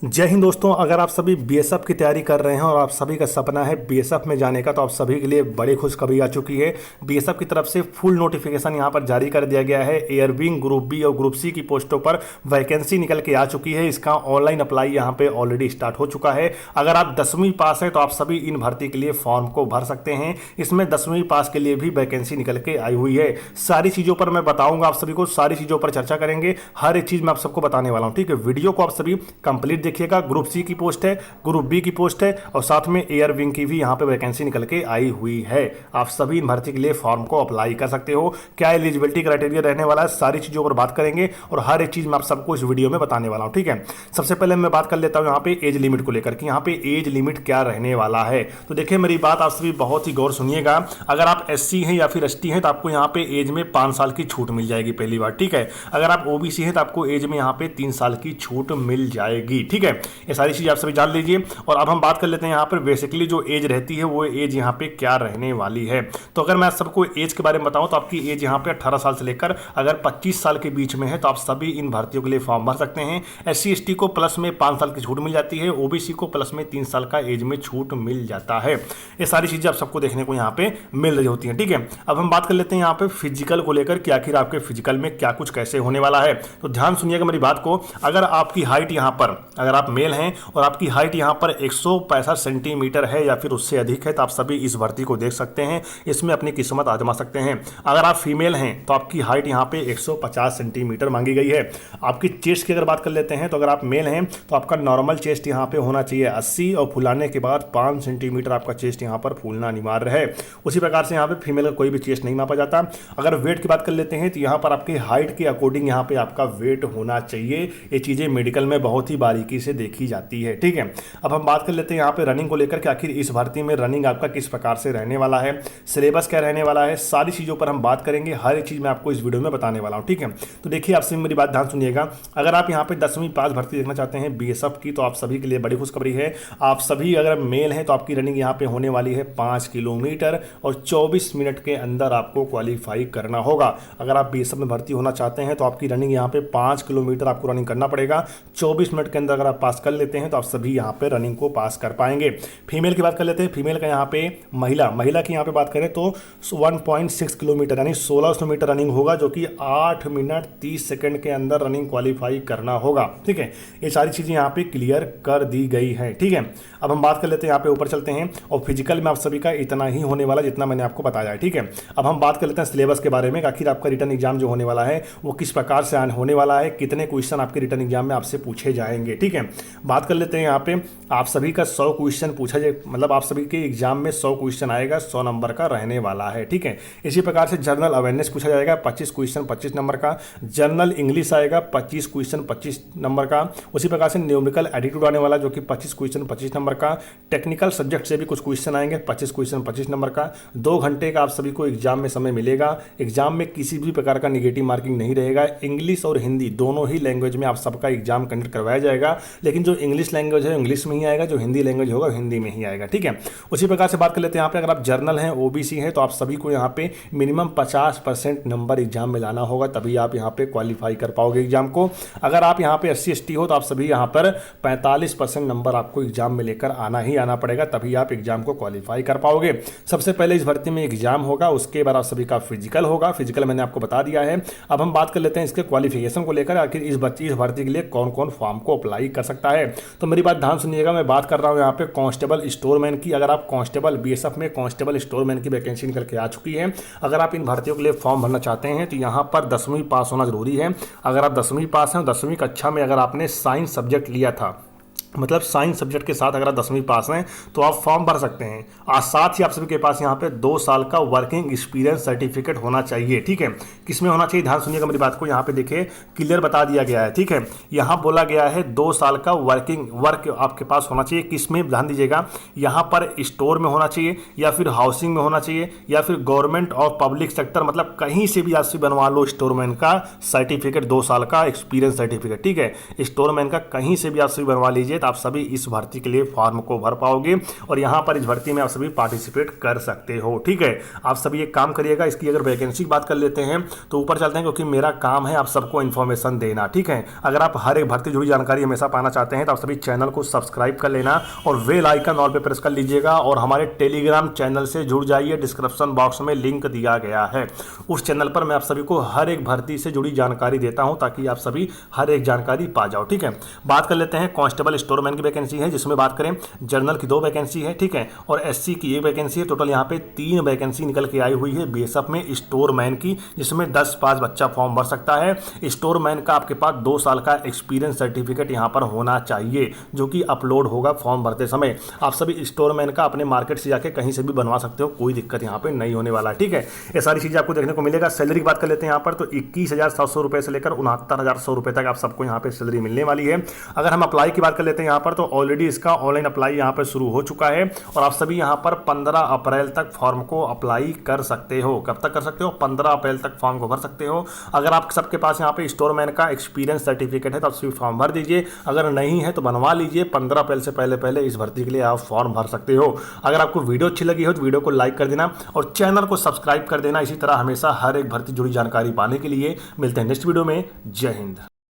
जय हिंद दोस्तों। अगर आप सभी बीएसएफ की तैयारी कर रहे हैं और आप सभी का सपना है बीएसएफ में जाने का, तो आप सभी के लिए बड़ी खुशखबरी आ चुकी है। बीएसएफ की तरफ से फुल नोटिफिकेशन यहां पर जारी कर दिया गया है। एयर विंग ग्रुप बी और ग्रुप सी की पोस्टों पर वैकेंसी निकल के आ चुकी है। इसका ऑनलाइन अप्लाई यहां पे ऑलरेडी स्टार्ट हो चुका है। अगर आप 10वीं पास हैं तो आप सभी इन भर्ती के लिए फॉर्म को भर सकते हैं। इसमें 10वीं पास के लिए भी वैकेंसी निकल के आई हुई है। सारी चीज़ों पर मैं बताऊंगा आप सभी को, सारी चीज़ों पर चर्चा करेंगे। हर एक चीज़ मैं आप सबको बताने वाला हूँ, ठीक है। वीडियो को आप सभी कंप्लीट देखिएगा। ग्रुप सी की पोस्ट है, ग्रुप बी की पोस्ट है और साथ में एयर विंग की भी यहां पे वैकेंसी निकल के आई हुई है। आप सभी इन भर्ती के लिए फॉर्म को अप्लाई कर सकते हो। क्या एलिजिबिलिटी क्राइटेरिया रहने वाला है, सारी चीजों पर बात करेंगे और हर एक चीज मैं आप सबको इस वीडियो में बताने वाला हूं, ठीक है। सबसे पहले मैं बात कर लेता हूं यहां पे एज लिमिट को लेकर कि यहां पे एज लिमिट क्या रहने वाला है। तो देखिए मेरी बात आप सभी बहुत ही गौर सुनिएगा। अगर आप एससी हैं या फिर एसटी हैं तो आपको यहां पे एज में 5 साल की छूट मिल जाएगी पहली बार, ठीक है। अगर आप ओबीसी हैं तो आपको एज में यहां पे 3 साल की छूट मिल जाएगी, ठीक है। ये सारी चीज आप सभी जान लीजिए। और अब हम बात कर लेते हैं यहाँ पर बेसिकली जो एज रहती है वो एज यहाँ पे क्या रहने वाली है। तो अगर मैं सबको एज के बारे में बताऊं तो आपकी एज यहाँ पे 18 साल से लेकर अगर 25 साल के बीच में है तो आप सभी इन भर्तियों के लिए फॉर्म भर सकते हैं। एससी एसटी को प्लस में 5 साल की छूट मिल जाती है, ओबीसी को प्लस में 3 साल का एज में छूट मिल जाता है। ये सारी चीजें आप सबको देखने को यहाँ पे मिल रही होती है, ठीक है। अब हम बात कर लेते हैं यहाँ पे फिजिकल को लेकर कि आखिर आपके फिजिकल में क्या कुछ कैसे होने वाला है। तो ध्यान सुनिएगा मेरी बात को। अगर आपकी हाइट यहाँ पर, अगर आप मेल हैं और आपकी हाइट यहाँ पर 165 सेंटीमीटर है या फिर उससे अधिक है तो आप सभी इस भर्ती को देख सकते हैं, इसमें अपनी किस्मत आजमा सकते हैं। अगर आप फीमेल हैं तो आपकी हाइट यहाँ पे 150 सेंटीमीटर मांगी गई है। आपकी चेस्ट की अगर बात कर लेते हैं तो अगर आप मेल हैं तो आपका नॉर्मल चेस्ट यहाँ पे होना चाहिए 80 और फुलाने के बाद 5 सेंटीमीटर आपका चेस्ट यहाँ पर फूलना अनिवार्य है। उसी प्रकार से यहाँ पे फीमेल का कोई भी चेस्ट नहीं मापा जाता। अगर वेट की बात कर लेते हैं तो यहाँ पर आपकी हाइट के अकॉर्डिंग यहाँ पे आपका वेट होना चाहिए। ये चीज़ें मेडिकल में बहुत ही बारीकी से देखी जाती है, ठीक है। अब हम बात कर लेते हैं यहाँ पे रनिंग को लेकर कि आखिर इस भर्ती में रनिंग आपका किस प्रकार से रहने वाला है, सिलेबस क्या रहने वाला है, सारी चीज़ों पर हम बात करेंगे। हर एक चीज़ मैं आपको इस वीडियो में बताने वाला हूँ, ठीक है। तो देखिए आप सभी मेरी बात ध्यान सुनिएगा। अगर आप यहाँ पे 10वीं पास भर्ती देखना चाहते हैं बीएसएफ की तो आप सभी के लिए बड़ी खुशखबरी है। आप सभी अगर मेल हैं तो आपकी रनिंग यहाँ पे होने वाली है 5 किलोमीटर और 24 मिनट के अंदर आपको क्वालिफाई करना होगा। अगर आप बीएसएफ में भर्ती होना चाहते हैं तो आपकी रनिंग यहाँ पे 5 किलोमीटर आपको रनिंग करना पड़ेगा। 24 मिनट के अंदर अगर आप पास कर लेते हैं तो आप सभी यहाँ पे रनिंग को पास कर पाएंगे। फीमेल की बात कर लेते हैं। फीमेल का यहाँ पे महिला की यहाँ पे बात करें तो 1.6 किलोमीटर यानी 1600 मीटर रनिंग होगा, जो कि 8 मिनट 30 सेकंड के अंदर रनिंग क्वालिफाई करना होगा, ठीक है। ये सारी चीज़ें यहाँ पे क्लियर कर दी गई है, ठीक है। अब हम बात कर लेते हैं, यहाँ पे ऊपर चलते हैं और फिजिकल में आप सभी का इतना ही होने वाला जितना मैंने आपको बताया है, ठीक है। अब हम बात कर लेते हैं सिलेबस के बारे में। आखिर आपका रिटर्न एग्जाम जो होने वाला है वो किस प्रकार से होने वाला है, कितने क्वेश्चन आपके रिटर्न एग्जाम में आपसे पूछे जाएंगे, ठीक है। बात कर लेते हैं यहाँ पे आप सभी का 100 क्वेश्चन पूछा जाए, मतलब आप सभी के एग्जाम में 100 क्वेश्चन आएगा, 100 नंबर का रहने वाला है, ठीक है। इसी प्रकार से जनरल अवेयरनेस पूछा जाएगा 25 क्वेश्चन 25 नंबर का। जनरल इंग्लिश आएगा 25 क्वेश्चन 25 नंबर का। उसी प्रकार से न्यूमेरिकल एटीट्यूड आने वाला जो कि 25 क्वेश्चन 25 नंबर का। टेक्निकल सब्जेक्ट से भी कुछ क्वेश्चन आएंगे 25 क्वेश्चन 25 नंबर का। 2 घंटे का आप सभी को एग्जाम में समय मिलेगा। एग्जाम में किसी भी प्रकार का निगेटिव मार्किंग नहीं रहेगा। इंग्लिश और हिंदी दोनों ही लैंग्वेज में आप सबका एग्जाम कंडक्ट करवाया जाएगा, लेकिन जो इंग्लिश लैंग्वेज है इंग्लिश में ही आएगा, जो हिंदी लैंग्वेज होगा हिंदी में ही आएगा, ठीक है। उसी प्रकार से बात कर लेते हैं यहाँ पे अगर आप जर्नल हैं ओबीसी हैं तो आप सभी को यहाँ पे मिनिमम 50% नंबर एग्जाम में लाना होगा, तभी आप यहाँ पे क्वालिफाई कर पाओगे एग्जाम को। अगर आप यहाँ पे एससी एसटी हो तो आप सभी यहाँ पर 45% नंबर आपको एग्जाम में लेकर आना ही आना पड़ेगा, तभी आप एग्जाम को क्वालिफाई कर पाओगे। सबसे पहले इस भर्ती में एग्जाम होगा, उसके बाद आप सभी का फिजिकल होगा। फिजिकल मैंने आपको बता दिया है। अब हम बात कर लेते हैं इसके क्वालिफिकेशन को लेकर, आखिर इस भर्ती के लिए कौन कौन फॉर्म को अप्लाई कर सकता है। तो मेरी बात ध्यान सुनिएगा, मैं बात कर रहा हूँ यहाँ पे कांस्टेबल स्टोरमैन की। अगर आप कांस्टेबल बीएसएफ में कांस्टेबल स्टोरमैन की वैकेंसी निकल के आ चुकी है। अगर आप इन भर्तियों के लिए फॉर्म भरना चाहते हैं तो यहाँ पर 10वीं पास होना जरूरी है। अगर आप 10वीं पास हैं, 10वीं कक्षा में अगर आपने साइंस सब्जेक्ट लिया था, मतलब साइंस सब्जेक्ट के साथ अगर आप 10वीं पास हैं तो आप फॉर्म भर सकते हैं। आज साथ ही आप सभी के पास यहाँ पे 2 साल का वर्किंग एक्सपीरियंस सर्टिफिकेट होना चाहिए, ठीक है। किसमें होना चाहिए ध्यान सुनिएगा मेरी बात को। यहाँ पे देखिए क्लियर बता दिया गया है, ठीक है। यहाँ बोला गया है 2 साल का वर्क आपके पास होना चाहिए। किसमें ध्यान दीजिएगा, यहाँ पर स्टोर में होना चाहिए या फिर हाउसिंग में होना चाहिए या फिर गवर्नमेंट और पब्लिक सेक्टर, मतलब कहीं से भी आप से बनवा लो स्टोरमैन का सर्टिफिकेट, 2 साल का एक्सपीरियंस सर्टिफिकेट, ठीक है। स्टोरमैन का कहीं से भी आप से बनवा लीजिए, तो आप सभी इस भर्ती के लिए फॉर्म को भर पाओगे और यहाँ पर इस भर्ती में आप सभी पार्टिसिपेट कर सकते हो। ठीक है, आप सभी एक काम करिएगा, इसकी अगर वैकेंसी की बात कर लेते हैं तो ऊपर चलते हैं, क्योंकि मेरा काम है आप सबको इन्फॉर्मेशन देना। ठीक है, अगर आप हर एक भर्ती जुड़ी जानकारी हमेशा पाना चाहते हैं तो आप सभी चैनल को सब्सक्राइब कर लेना और बेल आइकन ऑल पे प्रेस कर लीजिएगा और हमारे टेलीग्राम चैनल से जुड़ जाइए। डिस्क्रिप्शन बॉक्स में लिंक दिया गया है, उस चैनल पर मैं आप सभी को हर एक भर्ती से जुड़ी जानकारी देता हूं ताकि आप सभी हर एक जानकारी पा जाओ। ठीक है, बात कर लेते हैं कांस्टेबल स्टोरमैन की वैकेंसी है, जिसमें बात करें जनरल की 2 वैकेंसी है। ठीक है, और एससी की 1 वैकेंसी है। टोटल यहाँ पे 3 वैकेंसी निकल के आई हुई है बीएसएफ में स्टोरमैन की, जिसमें 10 पास बच्चा फॉर्म भर सकता है। स्टोरमैन का आपके पास 2 साल का एक्सपीरियंस सर्टिफिकेट यहाँ पर होना चाहिए, जो कि अपलोड होगा फॉर्म भरते समय। आप सभी स्टोरमैन का अपने मार्केट से जाके कहीं से भी बनवा सकते हो, कोई दिक्कत यहाँ पे नहीं होने वाला। ठीक है, ये सारी चीजें आपको देखने को मिलेगा। सैलरी की बात कर लेते हैं यहाँ पर, तो 21,700 रुपए से लेकर 69,100 रुपए तक आप सबको यहाँ पे सैलरी मिलने वाली है। अगर हम अप्लाई की बात कर लेते हैं यहाँ पर, तो ऑलरेडी इसका ऑनलाइन अप्लाई यहाँ पर शुरू हो चुका है और आप सभी यहाँ पर 15 अप्रैल तक फॉर्म को अप्लाई कर सकते हो। कब तक कर सकते हो? 15 अप्रैल तक फॉर्म को भर सकते हो। अगर आप सबके पास यहाँ पे स्टोरमैन का एक्सपीरियंस सर्टिफिकेट है तो आप सभी फॉर्म भर दीजिए, अगर नहीं है तो बनवा लीजिए। 15 अप्रैल से पहले पहले इस भर्ती के लिए आप फॉर्म भर सकते हो। अगर आपको वीडियो अच्छी लगी हो तो वीडियो को लाइक कर देना और चैनल को सब्सक्राइब कर देना। इसी तरह हमेशा हर एक भर्ती जुड़ी जानकारी पाने के लिए मिलते हैं नेक्स्ट वीडियो में। जय हिंद।